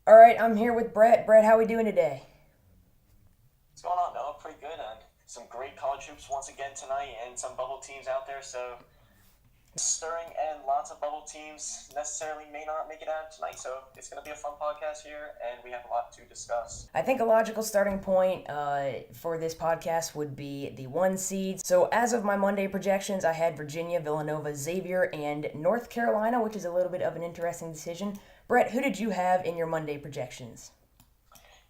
All right, I'm here with Brett. Brett, how we doing today? What's going on, Noah? Pretty good. Some great college hoops once again tonight, and some bubble teams out there. So stirring, and lots of bubble teams necessarily may not make it out tonight. So it's going to be a fun podcast here, and we have a lot to discuss. I think a logical starting point for this podcast would be the one seeds. So, as of my Monday projections, I had Virginia, Villanova, Xavier, and North Carolina, which is a little bit of an interesting decision. Brett, who did you have in your Monday projections?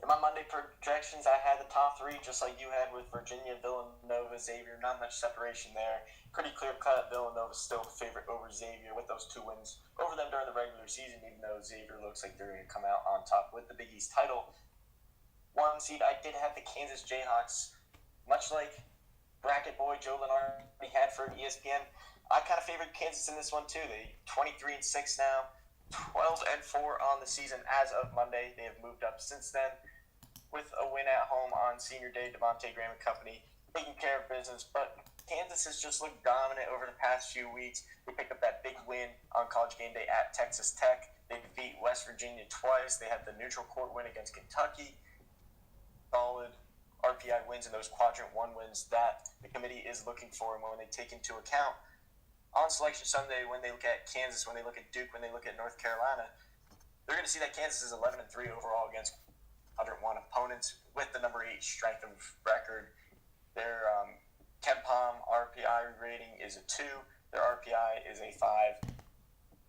In my Monday projections, I had the top three, just like you had with Virginia, Villanova, Xavier. Not much separation there. Pretty clear cut. Villanova still the favorite over Xavier with those two wins over them during the regular season, even though Xavier looks like they're going to come out on top with the Big East title. One seed, I did have the Kansas Jayhawks, much like bracket boy Joe Lenard had for ESPN. I kind of favored Kansas in this one too. They 23-6 now, 12-4 on the season as of Monday. They have moved up since then with a win at home on Senior Day. Devontae Graham and company taking care of business, but Kansas has just looked dominant over the past few weeks. They picked up that big win on College Game Day at Texas Tech. They beat West Virginia twice. They had the neutral court win against Kentucky. Solid RPI wins and those quadrant one wins that the committee is looking for, and when they take into account on Selection Sunday, when they look at Kansas, when they look at Duke, when they look at North Carolina, they're going to see that Kansas is 11-3 overall against quadrant one opponents with the number 8 strength of record. Their KenPom RPI rating is a 2. Their RPI is a 5.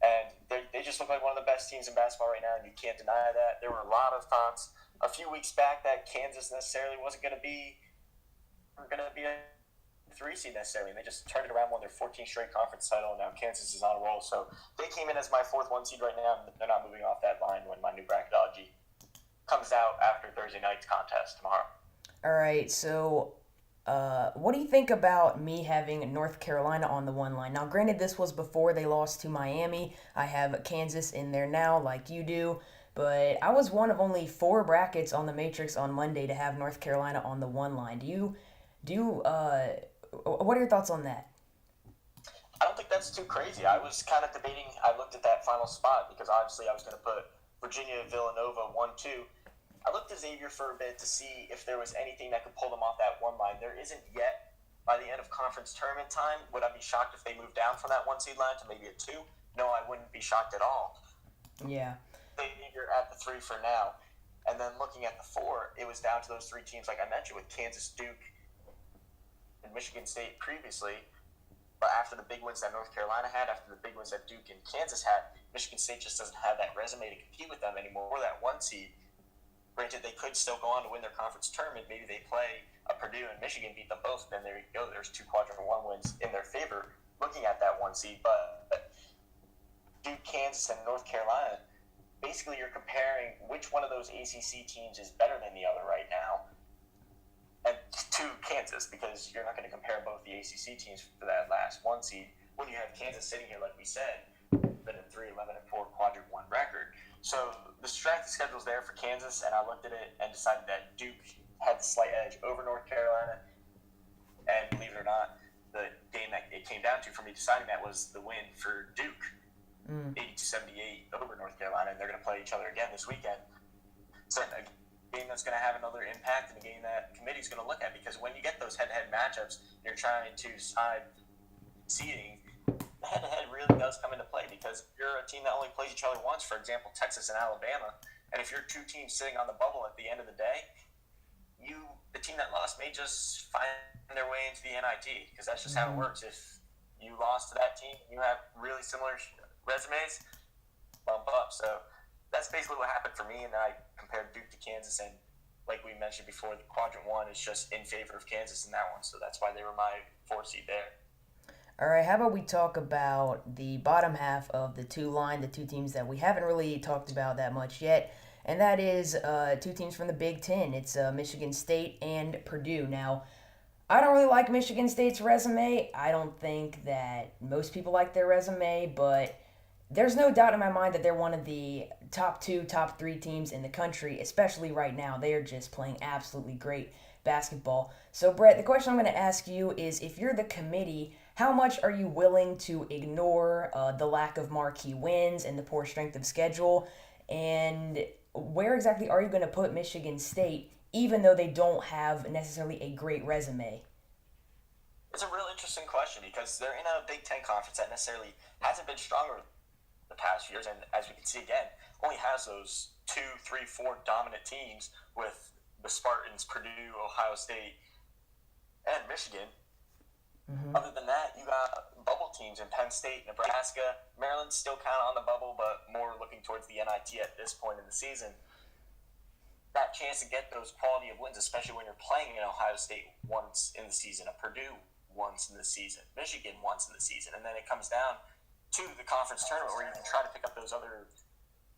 And they just look like one of the best teams in basketball right now, and you can't deny that. There were a lot of thoughts a few weeks back that Kansas necessarily wasn't going to be a 3 seed necessarily, and they just turned it around, won their 14th straight conference title, and now Kansas is on a roll. So they came in as my fourth 1 seed right now, and they're not moving off that line when my new bracketology comes out after Thursday night's contest tomorrow. All right, so what do you think about me having North Carolina on the one line? Now, granted, this was before they lost to Miami. I have Kansas in there now, like you do. But I was one of only four brackets on the Matrix on Monday to have North Carolina on the one line. What are your thoughts on that? I don't think that's too crazy. I was kind of debating. I looked at that final spot because obviously I was going to put Virginia, Villanova 1-2. I looked at Xavier for a bit to see if there was anything that could pull them off that one line. There isn't yet. By the end of conference tournament time, would I be shocked if they moved down from that 1 seed line to maybe a 2? No, I wouldn't be shocked at all. Yeah. Xavier at the 3 for now. And then looking at the 4, it was down to those 3 teams, like I mentioned, with Kansas, Duke, and Michigan State previously. But after the big wins that North Carolina had, after the big wins that Duke and Kansas had, Michigan State just doesn't have that resume to compete with them anymore. Or that 1 seed. Granted, they could still go on to win their conference tournament. Maybe they play a Purdue and Michigan, beat them both. Then there you go. There's 2 quadrant one wins in their favor looking at that 1 seed. But Duke, Kansas, and North Carolina, basically you're comparing which one of those ACC teams is better than the other right now, and to Kansas, because you're not going to compare both the ACC teams for that last 1 seed when you have Kansas sitting here, like we said, been a 3, 11-4 quadrant one record. So the strength of schedule is there for Kansas, and I looked at it and decided that Duke had the slight edge over North Carolina. And believe it or not, the game that it came down to for me deciding that was the win for Duke, 80-78 over North Carolina, and they're going to play each other again this weekend. So a game that's going to have another impact, and a game that committee's going to look at, because when you get those head-to-head matchups, you're trying to decide seeding. The head-to-head really does come into play, because if you're a team that only plays each other once, for example, Texas and Alabama, and if you're 2 teams sitting on the bubble at the end of the day, the team that lost may just find their way into the NIT, because that's just how it works. If you lost to that team, you have really similar resumes, bump up. So that's basically what happened for me, and then I compared Duke to Kansas, and like we mentioned before, the quadrant one is just in favor of Kansas in that one, so that's why they were my 4 seed there. All right, how about we talk about the bottom half of the the two teams that we haven't really talked about that much yet, and that is 2 teams from the Big Ten. It's Michigan State and Purdue. Now, I don't really like Michigan State's resume. I don't think that most people like their resume, but there's no doubt in my mind that they're one of the top 2, top 3 teams in the country, especially right now. They are just playing absolutely great basketball. So, Brett, the question I'm going to ask you is, if you're the committee, how much are you willing to ignore the lack of marquee wins and the poor strength of schedule? And where exactly are you going to put Michigan State, even though they don't have necessarily a great resume? It's a real interesting question because they're in a Big Ten conference that necessarily hasn't been stronger the past years, and as we can see again, only has those 2, 3, 4 dominant teams with the Spartans, Purdue, Ohio State, and Michigan. Mm-hmm. Other than that, you got bubble teams in Penn State, Nebraska. Maryland's still kind of on the bubble, but more looking towards the NIT at this point in the season. That chance to get those quality of wins, especially when you're playing in Ohio State once in the season, a Purdue once in the season, Michigan once in the season, and then it comes down to the conference tournament where you can try to pick up those other.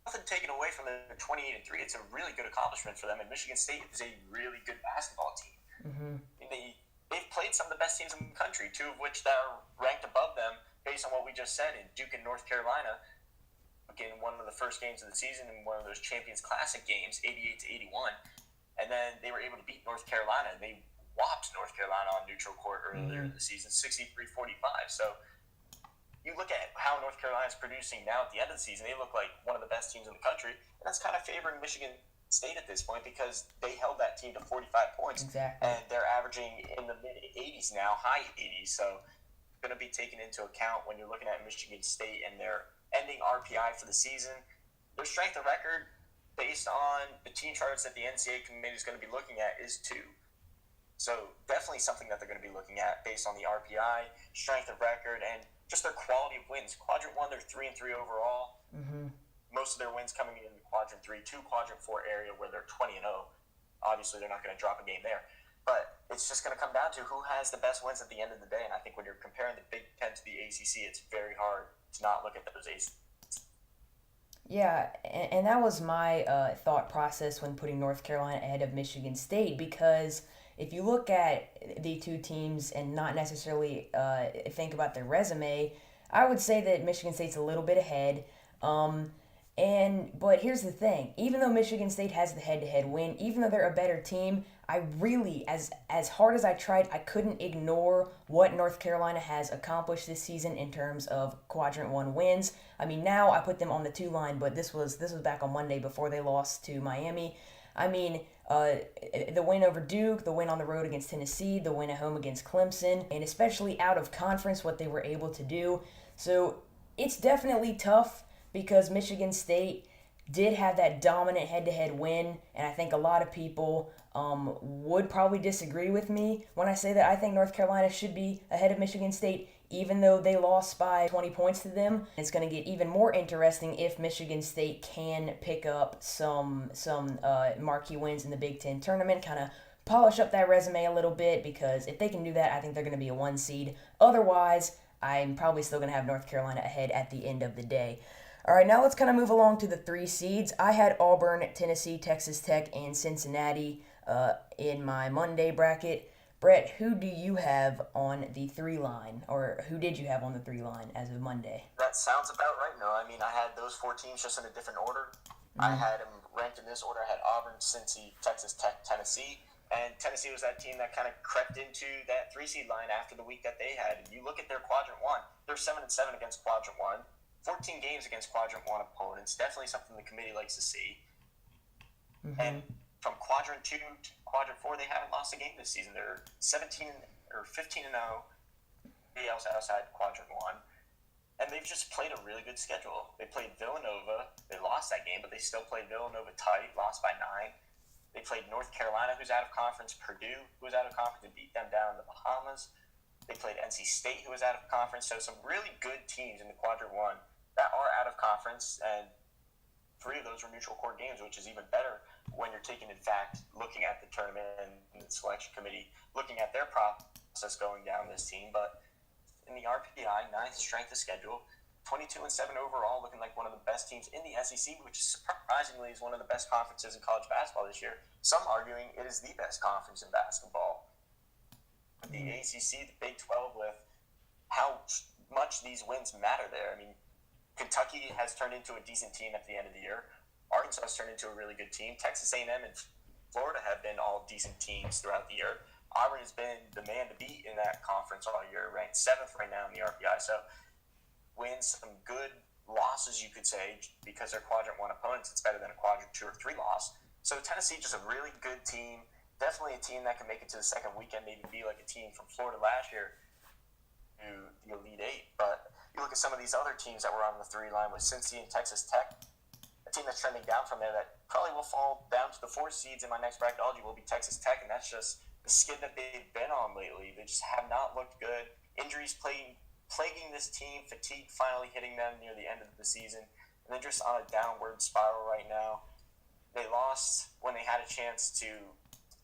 Nothing taken away from the 28-3. It's a really good accomplishment for them, and Michigan State is a really good basketball team. Mm-hmm. They've played some of the best teams in the country, two of which that are ranked above them based on what we just said in Duke and North Carolina. Again, one of the first games of the season in one of those Champions Classic games, 88-81. And then they were able to beat North Carolina, and they whopped North Carolina on neutral court earlier in the season, 63-45. So you look at how North Carolina is producing now at the end of the season, they look like one of the best teams in the country. And that's kind of favoring Michigan State at this point because they held that team to 45 points. Exactly. And they're averaging in the mid-80s now, high 80s. So going to be taken into account when you're looking at Michigan State and their ending RPI for the season. Their strength of record, based on the team charts that the NCAA committee is going to be looking at, is 2. So definitely something that they're going to be looking at based on the RPI, strength of record, and just their quality of wins. Quadrant 1, they're 3-3 overall. Mm-hmm. Most of their wins coming in Quadrant 3 to Quadrant 4 area where they're 20-0. Obviously, they're not going to drop a game there. But it's just going to come down to who has the best wins at the end of the day. And I think when you're comparing the Big Ten to the ACC, it's very hard to not look at those ACC. Yeah, and that was my thought process when putting North Carolina ahead of Michigan State, because if you look at the two teams and not necessarily think about their resume, I would say that Michigan State's a little bit ahead. But here's the thing: even though Michigan State has the head-to-head win, even though they're a better team, I really, as hard as I tried, I couldn't ignore what North Carolina has accomplished this season in terms of Quadrant 1 wins. I mean, now I put them on the 2 line, but this was back on Monday before they lost to Miami. I mean, the win over Duke, the win on the road against Tennessee, the win at home against Clemson, and especially out of conference, what they were able to do. So it's definitely tough because Michigan State did have that dominant head-to-head win, and I think a lot of people would probably disagree with me when I say that I think North Carolina should be ahead of Michigan State, even though they lost by 20 points to them. It's going to get even more interesting if Michigan State can pick up some marquee wins in the Big Ten tournament, kind of polish up that resume a little bit, because if they can do that, I think they're going to be a 1 seed. Otherwise, I'm probably still going to have North Carolina ahead at the end of the day. All right, now let's kind of move along to the 3 seeds. I had Auburn, Tennessee, Texas Tech, and Cincinnati in my Monday bracket. Brett, who do you have on the 3 line, or who did you have on the 3 line as of Monday? That sounds about right. No, I mean, I had those 4 teams just in a different order. I had them ranked in this order. I had Auburn, Cincy, Texas Tech, Tennessee. And Tennessee was that team that kind of crept into that 3 seed line after the week that they had. You look at their Quadrant 1, they're 7-7 against Quadrant 1. 14 games against Quadrant 1 opponents. Definitely something the committee likes to see. Mm-hmm. And from Quadrant 2 to Quadrant 4, they haven't lost a game this season. They're 15-0. They also outside Quadrant 1. And they've just played a really good schedule. They played Villanova. They lost that game, but they still played Villanova tight, lost by 9. They played North Carolina, who's out of conference, Purdue, who's out of conference, and beat them down in the Bahamas. They played NC State, who was out of conference. So some really good teams in the Quadrant 1 that are out of conference, and 3 of those were neutral court games, which is even better when you're taking, in fact, looking at the tournament and the selection committee, looking at their process going down this team. But in the RPI, 9th strength of schedule, 22-7 overall, looking like one of the best teams in the SEC, which surprisingly is one of the best conferences in college basketball this year. Some arguing it is the best conference in basketball. The ACC, the Big 12, with how much these wins matter there. I mean, Kentucky has turned into a decent team at the end of the year. Arkansas has turned into a really good team. Texas A&M and Florida have been all decent teams throughout the year. Auburn has been the man to beat in that conference all year, ranked 7th right now in the RPI. So wins some good losses, you could say, because they're quadrant 1 opponents. It's better than a quadrant 2 or 3 loss. So Tennessee, just a really good team. Definitely a team that can make it to the second weekend, maybe be like a team from Florida last year to the Elite Eight. But you look at some of these other teams that were on the 3 line with Cincy and Texas Tech, a team that's trending down from there that probably will fall down to the 4 seeds in my next bracketology will be Texas Tech, and that's just the skid that they've been on lately. They just have not looked good. Injuries plaguing this team, fatigue finally hitting them near the end of the season, and they're just on a downward spiral right now. They lost when they had a chance to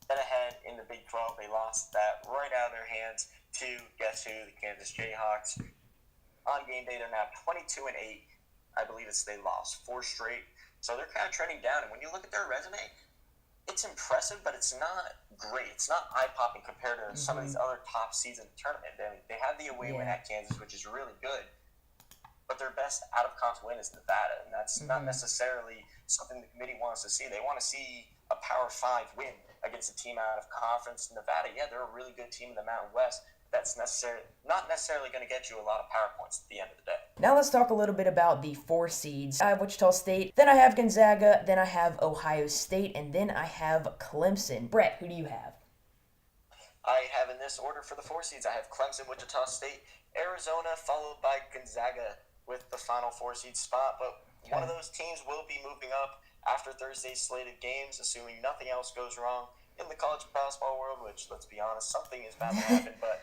get ahead in the Big 12. They lost that right out of their hands to, guess who, the Kansas Jayhawks. On game day, they're now 22-8. I believe they lost 4 straight. So they're kind of trending down, and when you look at their resume, it's impressive, but it's not great. It's not eye-popping compared to some of these other top seeds in the tournament. They have the away win at Kansas, which is really good, but their best out-of-conference win is Nevada, and that's not necessarily something the committee wants to see. They want to see a Power 5 win against a team out of conference. Nevada, yeah, they're a really good team in the Mountain West. That's not necessarily going to get you a lot of power points at the end of the day. Now let's talk a little bit about the 4 seeds. I have Wichita State, then I have Gonzaga, then I have Ohio State, and then I have Clemson. Brett, who do you have? I have in this order for the 4 seeds. I have Clemson, Wichita State, Arizona, followed by Gonzaga with the final 4 seed spot. But one of those teams will be moving up after Thursday's slated games, assuming nothing else goes wrong in the college basketball world, which, let's be honest, something is bound to happen. But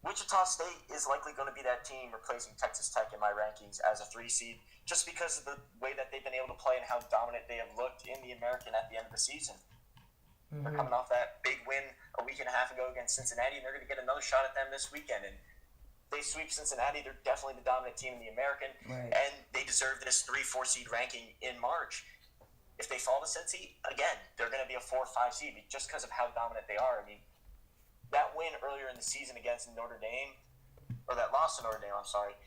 Wichita State is likely going to be that team replacing Texas Tech in my rankings as a 3 seed, just because of the way that they've been able to play and how dominant they have looked in the American at the end of the season. They're coming off that big win a week and a half ago against Cincinnati, and they're going to get another shot at them this weekend. And they sweep Cincinnati, they're definitely the dominant team in the American, and they deserve this 3-4 seed ranking in March. If they fall to Cincy, again, they're going to be a 4 or 5 seed just because of how dominant they are. I mean, that win earlier in the season against Notre Dame, or that loss to Notre Dame, I'm sorry,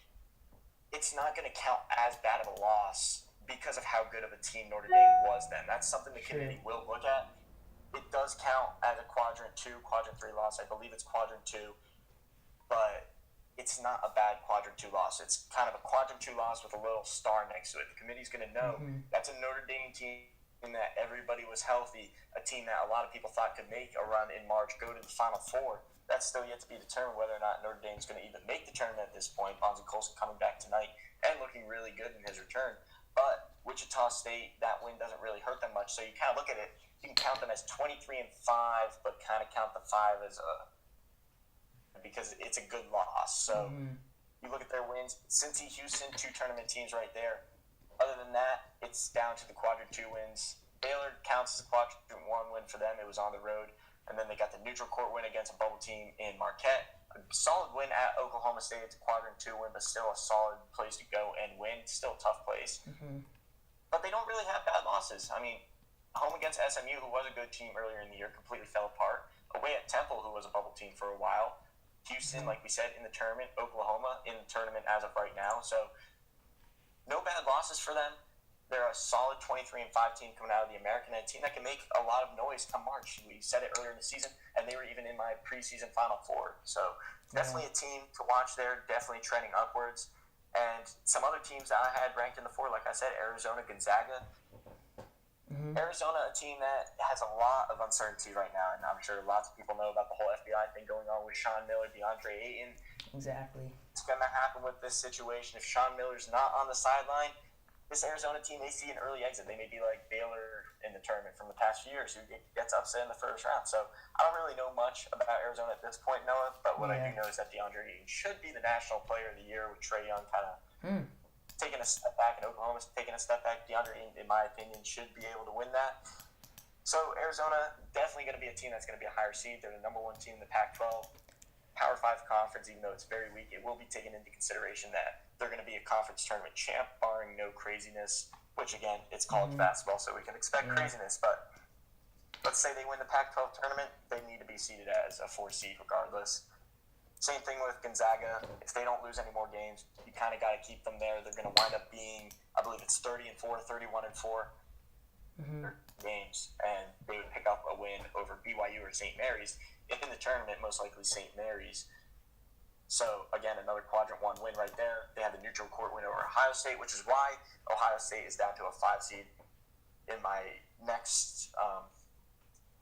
it's not going to count as bad of a loss because of how good of a team Notre Dame was then. That's something the committee will look at. It does count as a quadrant 2, quadrant 3 loss. I believe it's quadrant 2, but it's not a bad quadrant 2 loss. It's kind of a quadrant 2 loss with a little star next to it. The committee's going to know that's a Notre Dame team that everybody was healthy, a team that a lot of people thought could make a run in March, go to the Final Four. That's still yet to be determined whether or not Notre Dame's going to even make the tournament at this point. Bonzi Colson coming back tonight and looking really good in his return. But Wichita State, that win doesn't really hurt them much. So you kind of look at it, you can count them as 23-5, but kind of count the 5 as because it's a good loss. So you look at their wins. Cincy, Houston, 2 tournament teams right there. Other than that, it's down to the quadrant 2 wins. Baylor counts as a quadrant 1 win for them. It was on the road. And then they got the neutral court win against a bubble team in Marquette. A solid win at Oklahoma State. It's a quadrant 2 win, but still a solid place to go and win. Still a tough place. But they don't really have bad losses. I mean, home against SMU, who was a good team earlier in the year, completely fell apart. Away at Temple, who was a bubble team for a while. Houston, like we said, in the tournament. Oklahoma in the tournament as of right now. So no bad losses for them. They're a solid 23-5 team coming out of the American, and a team that can make a lot of noise come March. We said it earlier in the season, and they were even in my preseason Final Four. So definitely a team to watch there, definitely trending upwards. And some other teams that I had ranked in the 4, like I said, Arizona, Gonzaga. Arizona, a team that has a lot of uncertainty right now, and I'm sure lots of people know about the whole FBI thing going on with Sean Miller, DeAndre Ayton. Exactly. It's going to happen with this situation. If Sean Miller's not on the sideline, this Arizona team may see an early exit. They may be like Baylor in the tournament from the past few years, who gets upset in the first round. So I don't really know much about Arizona at this point, Noah, but what I do know is that DeAndre Ayton should be the National Player of the Year, with Trae Young kind of taking a step back, and Oklahoma's taking a step back. DeAndre Ayton, in my opinion, should be able to win that. So Arizona, definitely going to be a team that's going to be a higher seed. They're the number 1 team in the Pac-12. Power 5 conference, even though it's very weak, it will be taken into consideration that they're going to be a conference tournament champ, barring no craziness, which, again, it's college basketball, so we can expect craziness. But let's say they win the Pac-12 tournament, they need to be seeded as a 4 seed regardless. Same thing with Gonzaga. If they don't lose any more games, you kind of got to keep them there. They're going to wind up being, I believe it's 30-4, 31-4 games, and they would pick up a win over BYU or St. Mary's. In the tournament, most likely St. Mary's. So, again, another Quadrant 1 win right there. They had the neutral court win over Ohio State, which is why Ohio State is down to a 5 seed in my next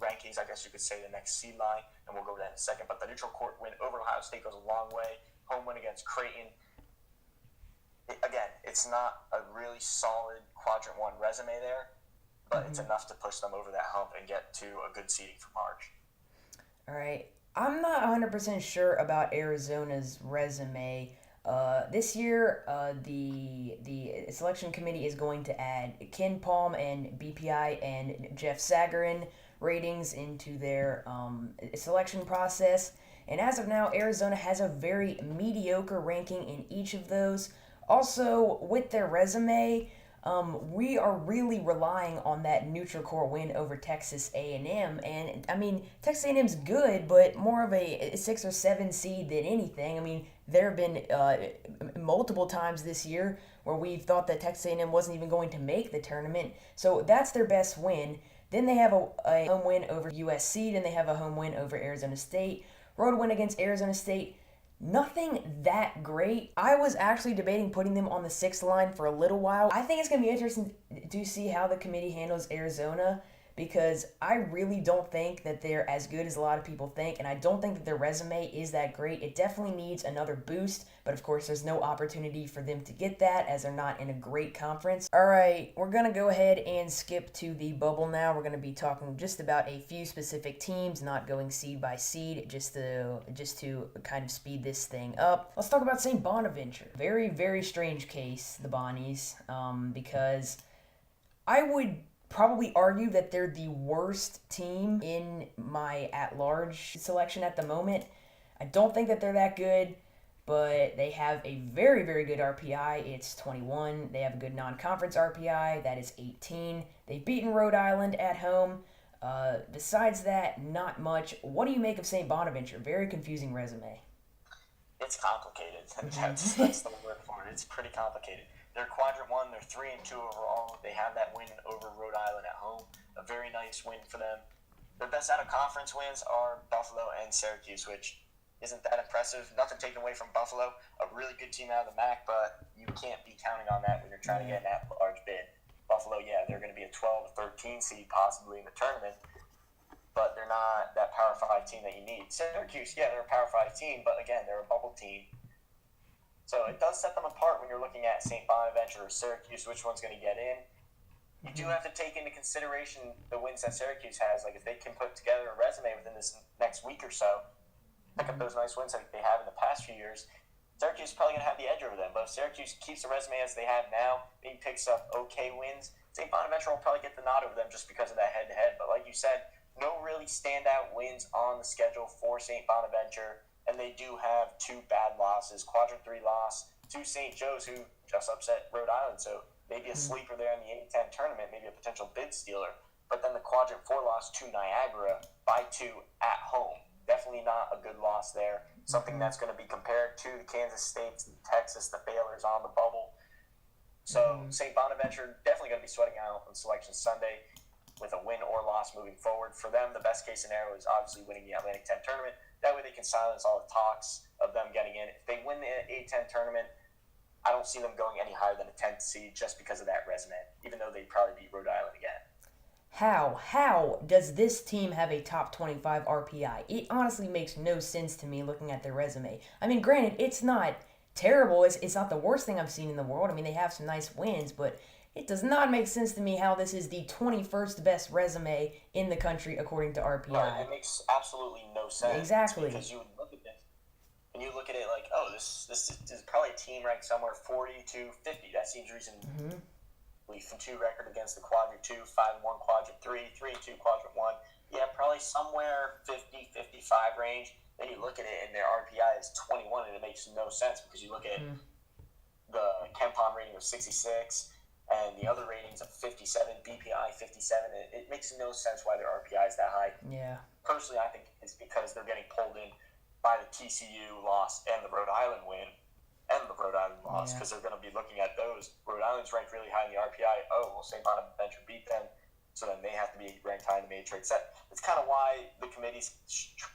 rankings, I guess you could say, the next seed line, and we'll go over that in a second. But the neutral court win over Ohio State goes a long way. Home win against Creighton. Again, it's not a really solid Quadrant 1 resume there, but it's enough to push them over that hump and get to a good seeding for March. All right. I'm not 100% sure about Arizona's resume. This year, the selection committee is going to add Ken Palm and BPI and Jeff Sagarin ratings into their selection process. And as of now, Arizona has a very mediocre ranking in each of those. Also, with their resume, we are really relying on that neutral court win over Texas A&M. And, I mean, Texas A&M's good, but more of a 6 or 7 seed than anything. I mean, there have been multiple times this year where we've thought that Texas A&M wasn't even going to make the tournament. So that's their best win. Then they have a home win over USC. Then they have a home win over Arizona State. Road win against Arizona State. Nothing that great. I was actually debating putting them on the 6th line for a little while. I think it's going to be interesting to see how the committee handles Arizona, because I really don't think that they're as good as a lot of people think, and I don't think that their resume is that great. It definitely needs another boost, but of course there's no opportunity for them to get that as they're not in a great conference. All right, we're going to go ahead and skip to the bubble now. We're going to be talking just about a few specific teams, not going seed by seed, just to kind of speed this thing up. Let's talk about St. Bonaventure. Very, very strange case, the Bonnies, because I would probably argue that they're the worst team in my at-large selection at the moment. I don't think that they're that good, but they have a very, very good RPI. It's 21. They have a good non-conference RPI. That is 18. They've beaten Rhode Island at home. Besides that, not much. What do you make of St. Bonaventure? Very confusing resume. It's complicated. That's the word for it. It's pretty complicated. They're Quadrant 1. They're 3-2 overall. They have that win over Rhode Island at home. A very nice win for them. Their best out-of-conference wins are Buffalo and Syracuse, which isn't that impressive. Nothing taken away from Buffalo. A really good team out of the MAC, but you can't be counting on that when you're trying to get an at-large bid. Buffalo, yeah, they're going to be a 12 or 13 seed possibly in the tournament, but they're not that Power 5 team that you need. Syracuse, yeah, they're a Power 5 team, but again, they're a bubble team. So it does set them apart when you're looking at St. Bonaventure or Syracuse, which one's going to get in. You do have to take into consideration the wins that Syracuse has. Like, if they can put together a resume within this next week or so, pick up those nice wins like they have in the past few years, Syracuse is probably going to have the edge over them. But if Syracuse keeps the resume as they have now, maybe picks up okay wins, St. Bonaventure will probably get the nod over them just because of that head-to-head. But like you said, no really standout wins on the schedule for St. Bonaventure. And they do have 2 bad losses. Quadrant 3 loss to St. Joe's, who just upset Rhode Island. So maybe a sleeper there in the A-10 tournament, maybe a potential bid stealer. But then the Quadrant 4 loss to Niagara by 2 at home. Definitely not a good loss there. Something that's going to be compared to the Kansas States, the Texas, the Baylors on the bubble. So St. Bonaventure definitely going to be sweating out on Selection Sunday with a win or loss moving forward. For them, the best case scenario is obviously winning the Atlantic 10 tournament. That way they can silence all the talks of them getting in. If they win the A-10 tournament, I don't see them going any higher than a 10th seed just because of that resume, even though they'd probably beat Rhode Island again. How does this team have a top 25 RPI? It honestly makes no sense to me looking at their resume. I mean, granted, it's not terrible. It's not the worst thing I've seen in the world. I mean, they have some nice wins, but it does not make sense to me how this is the 21st best resume in the country according to RPI. Right, it makes absolutely no sense. Exactly. Because you would look at this, and you look at it like, oh, this is probably a team ranked somewhere 40 to 50. That seems reasonable. 2 record against the Quadrant 2, 5-1 Quadrant 3, 3-2 Quadrant 1. Yeah, probably somewhere 50, 55 range. Then you look at it, and their RPI is 21, and it makes no sense because you look at the KenPom rating of 66, and the other ratings of 57, BPI 57. It makes no sense why their RPI is that high. Yeah. Personally, I think it's because they're getting pulled in by the TCU loss and the Rhode Island win and the Rhode Island loss, because they're going to be looking at those. Rhode Island's ranked really high in the RPI. Oh, well, St. Bonaventure beat them. so then they have to be ranked high in the matrix. That's kind of why the committee's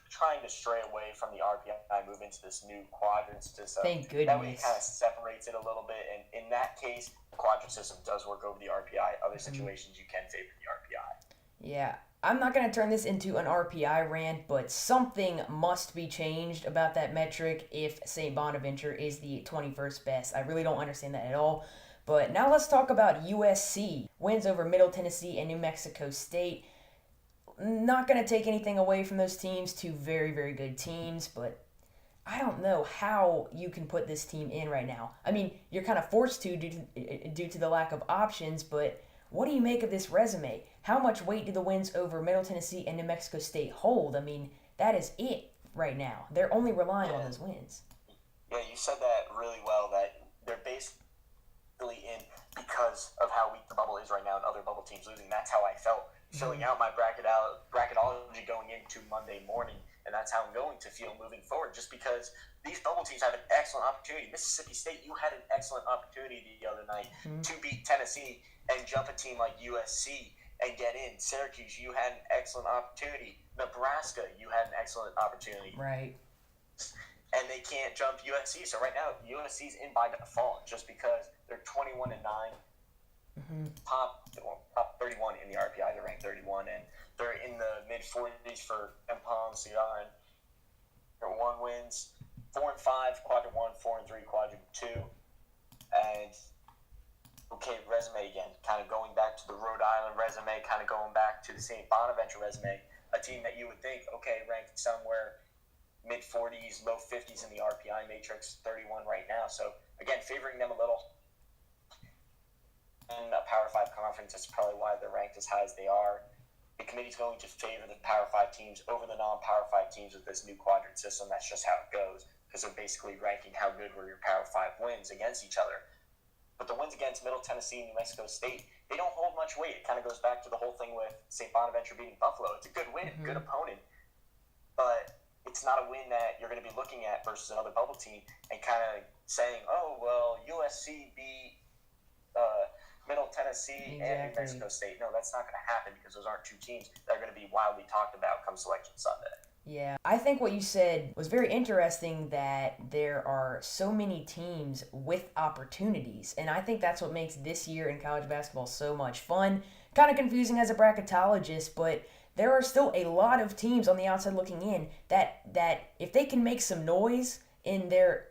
trying to stray away from the RPI, move into this new quadrant system. Thank goodness. That way it kind of separates it a little bit, and in that case, the quadrant system does work over the RPI. Other situations, you can favor the RPI. Yeah. I'm not going to turn this into an RPI rant, but something must be changed about that metric if St. Bonaventure is the 21st best. I really don't understand that at all. But now let's talk about USC. Wins over Middle Tennessee and New Mexico State. Not going to take anything away from those teams. Two very, very good teams, but I don't know how you can put this team in right now. I mean, you're kind of forced to due to the lack of options, but what do you make of this resume? How much weight do the wins over Middle Tennessee and New Mexico State hold? I mean, that is it right now. They're only relying on those wins. Yeah, you said that really well, that they're basically in because of how weak the bubble is right now and other bubble teams losing. That's how I felt filling out my bracketology going into Monday morning, and that's how I'm going to feel moving forward, just because these bubble teams have an excellent opportunity. Mississippi State, you had an excellent opportunity the other night to beat Tennessee and jump a team like USC and get in. Syracuse, you had an excellent opportunity. Nebraska, you had an excellent opportunity. Right. And they can't jump USC. So right now, USC's in by default just because they're 21-9, top 31 in the RPI. They're ranked 31, and they're in the mid-40s for Empom, CR, and they're 1 wins, 4-5, quadrant 1, 4-3, quadrant 2, and okay, resume again, kind of going back to the Rhode Island resume, kind of going back to the St. Bonaventure resume, a team that you would think, okay, ranked somewhere mid-40s, low 50s in the RPI matrix, 31 right now. So, again, favoring them a little. In a Power 5 conference, that's probably why they're ranked as high as they are. The committee's going to favor the Power 5 teams over the non-Power 5 teams with this new quadrant system. That's just how it goes, because they're basically ranking how good were your Power 5 wins against each other. But the wins against Middle Tennessee and New Mexico State, they don't hold much weight. It kind of goes back to the whole thing with St. Bonaventure beating Buffalo. It's a good win, good opponent, but it's not a win that you're going to be looking at versus another bubble team and kind of saying, oh, well, USC beat Middle Tennessee and New Mexico State. No, that's not going to happen because those aren't two teams that are going to be wildly talked about come Selection Sunday. Yeah, I think what you said was very interesting, that there are so many teams with opportunities, and I think that's what makes this year in college basketball so much fun. Kind of confusing as a bracketologist, but there are still a lot of teams on the outside looking in that if they can make some noise in their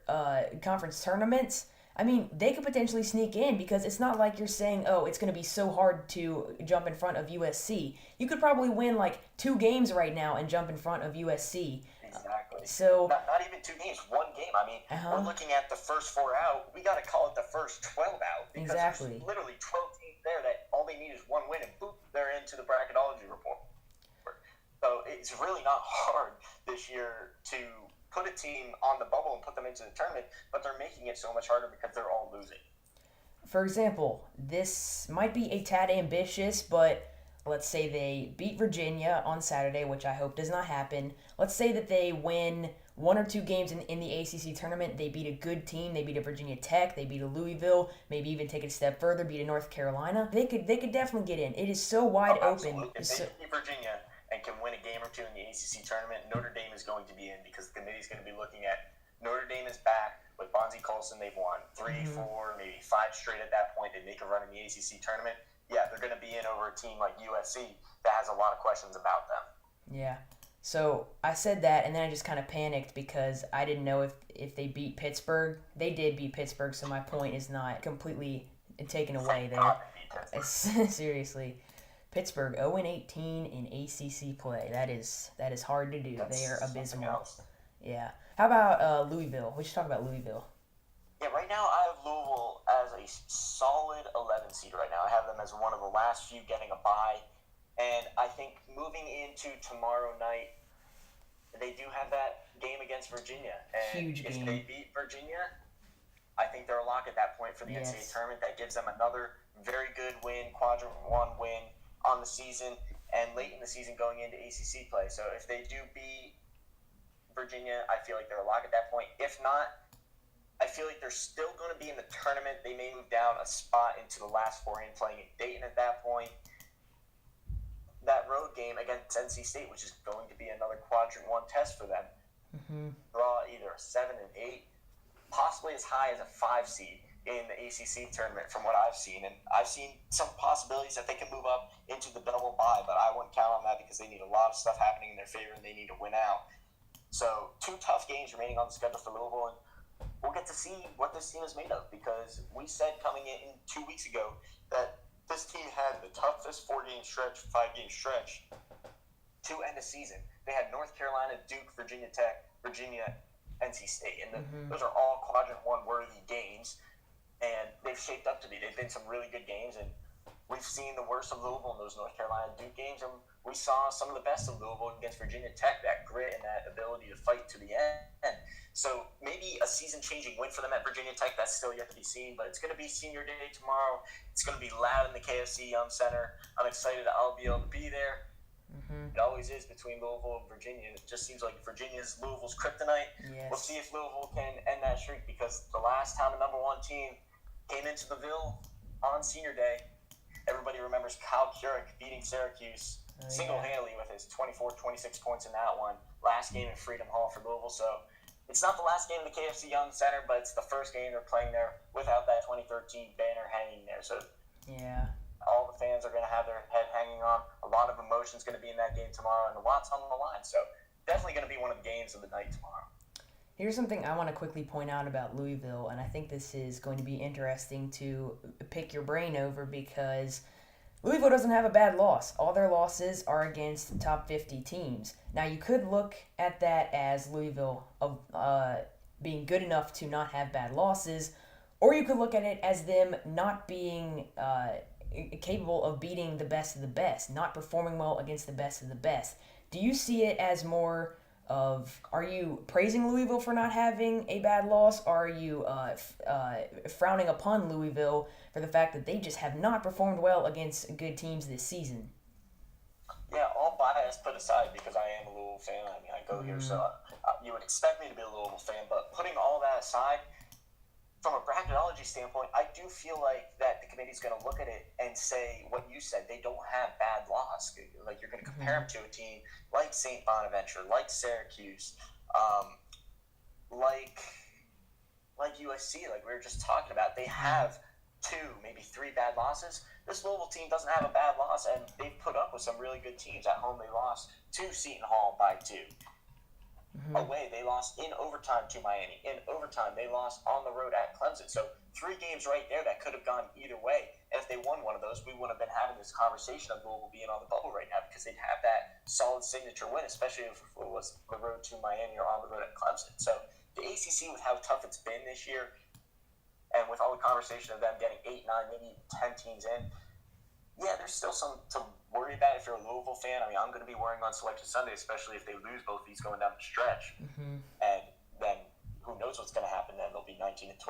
conference tournaments, I mean, they could potentially sneak in, because it's not like you're saying, oh, it's going to be so hard to jump in front of USC. You could probably win like 2 games right now and jump in front of USC. Exactly. So not even 2 games, 1 game. I mean, we're looking at the first 4 out. We got to call it the first 12 out, because there's literally 12 teams there that all they need is 1 win, and boop, they're into the bracketology report. So it's really not hard this year to put a team on the bubble and put them into the tournament, but they're making it so much harder because they're all losing. For example, this might be a tad ambitious, but let's say they beat Virginia on Saturday, which I hope does not happen. Let's say that they win 1 or 2 games in the ACC tournament. They beat a good team. They beat a Virginia Tech. They beat a Louisville. Maybe even take it a step further, beat a North Carolina. They could definitely get in. It is so wide open. If they beat Virginia and can win a game or 2 in the ACC tournament, Notre Dame is going to be in, because the committee's going to be looking at Notre Dame is back with Bonzie Colson. They've won 3, 4, maybe 5 straight at that point. They make a run in the ACC tournament. Yeah, they're going to be in over a team like USC that has a lot of questions about them. Yeah. So I said that, and then I just kind of panicked because I didn't know if they beat Pittsburgh. They did beat Pittsburgh, so my point is not completely taken away there. Seriously. Pittsburgh 0-18 in ACC play. That is hard to do. They are abysmal. Yeah. How about Louisville? We should talk about Louisville. Yeah, right now I have Louisville as a solid 11 seed right now. I have them as one of the last few getting a bye. And I think moving into tomorrow night, they do have that game against Virginia. And huge game. If they beat Virginia, I think they're a lock at that point for the NCAA tournament. That gives them another very good win, quadrant 1 win on the season, and late in the season going into ACC play. So if they do beat Virginia, I feel like they're a lock at that point. If not, I feel like they're still going to be in the tournament. They may move down a spot into the last 4 in, playing at Dayton at that point. game against NC State, which is going to be another quadrant 1 test for them. Draw either a 7 and 8, possibly as high as a 5 seed in the ACC tournament from what I've seen. And I've seen some possibilities that they can move up into the double bye, but I wouldn't count on that because they need a lot of stuff happening in their favor and they need to win out. So 2 tough games remaining on the schedule for Louisville, and we'll get to see what this team is made of, because we said coming in 2 weeks ago that this team had the toughest 5-game stretch to end the season. They had North Carolina, Duke, Virginia Tech, Virginia, NC State, and those are all quadrant 1 worthy games, and they've shaped up to be. They've been some really good games, and we've seen the worst of Louisville in those North Carolina Duke games, and we saw some of the best of Louisville against Virginia Tech, that grit and that ability to fight to the end. So maybe a season-changing win for them at Virginia Tech, that's still yet to be seen, but it's going to be senior day tomorrow. It's going to be loud in the KFC Yum Center. I'm excited that I'll be able to be there. It always is between Louisville and Virginia, and it just seems like Virginia's Louisville's kryptonite. Yes. We'll see if Louisville can end that streak, because the last time a number 1 team came into the Ville on senior day, everybody remembers Kyle Keurig beating Syracuse single-handedly with his 24, 26 points in that one. Last game in Freedom Hall for Louisville, so it's not the last game in the KFC Yum Center, but it's the first game they're playing there without that 2013 banner hanging there. So yeah, all the fans are going to have their head hanging on. A lot of emotion's going to be in that game tomorrow, and a lot's on the line. So definitely going to be one of the games of the night tomorrow. Here's something I want to quickly point out about Louisville, and I think this is going to be interesting to pick your brain over, because Louisville doesn't have a bad loss. All their losses are against top 50 teams. Now, you could look at that as Louisville being good enough to not have bad losses, or you could look at it as them not being capable of beating the best of the best, not performing well against the best of the best. Do you see it as more of, are you praising Louisville for not having a bad loss, or are you frowning upon Louisville for the fact that they just have not performed well against good teams this season? Yeah, all bias put aside, because I am a Louisville fan. I mean, I go here, so you would expect me to be a Louisville fan, but putting all that aside, from a bracketology standpoint, I do feel like that the committee's going to look at it and say what you said. They don't have bad loss. Like, you're going to compare them to a team like St. Bonaventure, like Syracuse, like USC, like we were just talking about. They have 2, maybe 3 bad losses. This Louisville team doesn't have a bad loss, and they've put up with some really good teams. At home, they lost to Seton Hall by 2. Away, they lost in overtime to Miami. In overtime, they lost on the road at Clemson. So 3 games right there that could have gone either way. And if they won one of those, we wouldn't have been having this conversation of Louisville being on the bubble right now, because they'd have that solid signature win, especially if it was the road to Miami or on the road at Clemson. So the ACC, with how tough it's been this year, and with all the conversation of them getting 8, 9, maybe 10 teams in, yeah, there's still some to worry about if you're a Louisville fan. I mean, I'm going to be worrying on Selection Sunday, especially if they lose both these going down the stretch. And then who knows what's going to happen then. They'll be 19-12.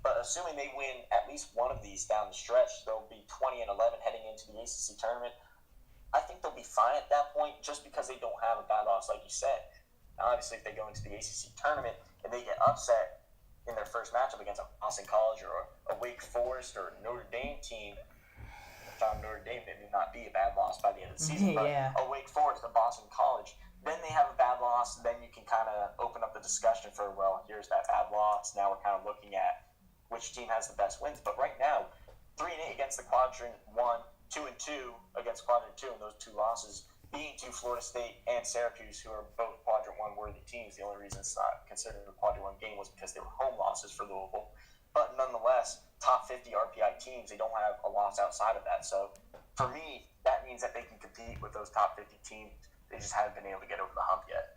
But assuming they win at least one of these down the stretch, they'll be 20-11 heading into the ACC tournament. I think they'll be fine at that point, just because they don't have a bad loss, like you said. Now, obviously, if they go into the ACC tournament and they get upset in their first matchup against a Boston College or a Wake Forest or a Notre Dame team, Notre Dame, it may not be a bad loss by the end of the season, but a Wake Forest, a Boston College, then they have a bad loss, then you can kind of open up the discussion for, well, here's that bad loss. Now we're kind of looking at which team has the best wins. But right now, 3-8 against the quadrant 1, 2-2 against quadrant 2, and those 2 losses being to Florida State and Syracuse, who are both quadrant 1 worthy teams. The only reason it's not considered a quadrant 1 game was because they were home losses for Louisville. But nonetheless, top 50 RPI teams, they don't have a loss outside of that. So for me, that means that they can compete with those top 50 teams. They just haven't been able to get over the hump yet.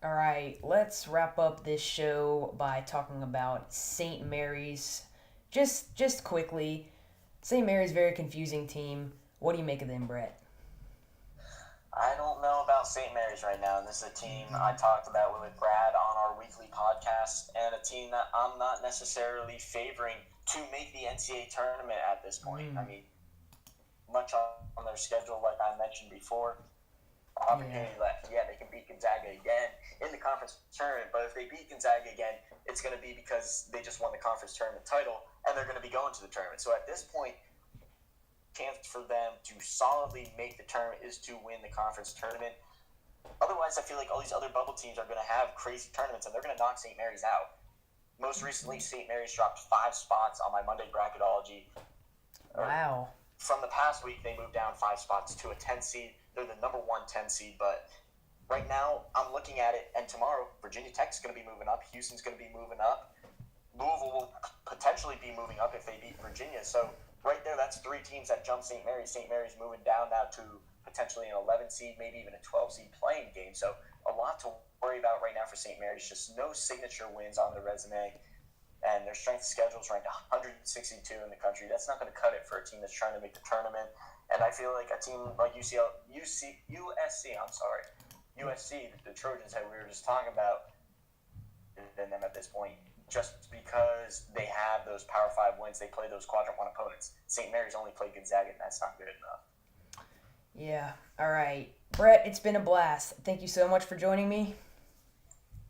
All right, let's wrap up this show by talking about St. Mary's. Just quickly, St. Mary's, very confusing team. What do you make of them, Brett? I don't know about St. Mary's right now. And this is a team I talked about with Brad on our weekly podcast, and a team that I'm not necessarily favoring to make the NCAA tournament at this point. I mean, much on their schedule, like I mentioned before, opportunity left. Yeah, they can beat Gonzaga again in the conference tournament, but if they beat Gonzaga again, it's going to be because they just won the conference tournament title, and they're going to be going to the tournament. So at this point, chance for them to solidly make the tournament is to win the conference tournament. Otherwise, I feel like all these other bubble teams are going to have crazy tournaments, and they're going to knock St. Mary's out. Most recently, St. Mary's dropped 5 spots on my Monday Bracketology. Wow. From the past week, they moved down 5 spots to a 10 seed. They're the number 1 10 seed, but right now, I'm looking at it, and tomorrow, Virginia Tech's going to be moving up. Houston's going to be moving up. Louisville will potentially be moving up if they beat Virginia. So right there, that's 3 teams that jump St. Mary's. St. Mary's moving down now to potentially an 11 seed, maybe even a 12 seed playing game. So a lot to worry about right now for St. Mary's. Just no signature wins on their resume. And their strength schedule is ranked 162 in the country. That's not going to cut it for a team that's trying to make the tournament. And I feel like a team like USC, the Trojans that we were just talking about, than them at this point, just because they have those Power 5 wins. They play those Quadrant 1 opponents. St. Mary's only played Gonzaga, and that's not good enough. Yeah. All right. Brett, it's been a blast. Thank you so much for joining me.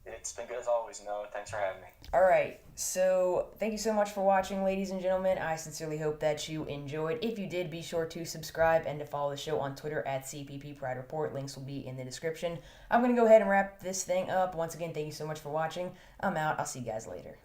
It's been good as always, Noah. Thanks for having me. All right. So thank you so much for watching, ladies and gentlemen. I sincerely hope that you enjoyed. If you did, be sure to subscribe and to follow the show on Twitter at CPP Pride Report. Links will be in the description. I'm going to go ahead and wrap this thing up. Once again, thank you so much for watching. I'm out. I'll see you guys later.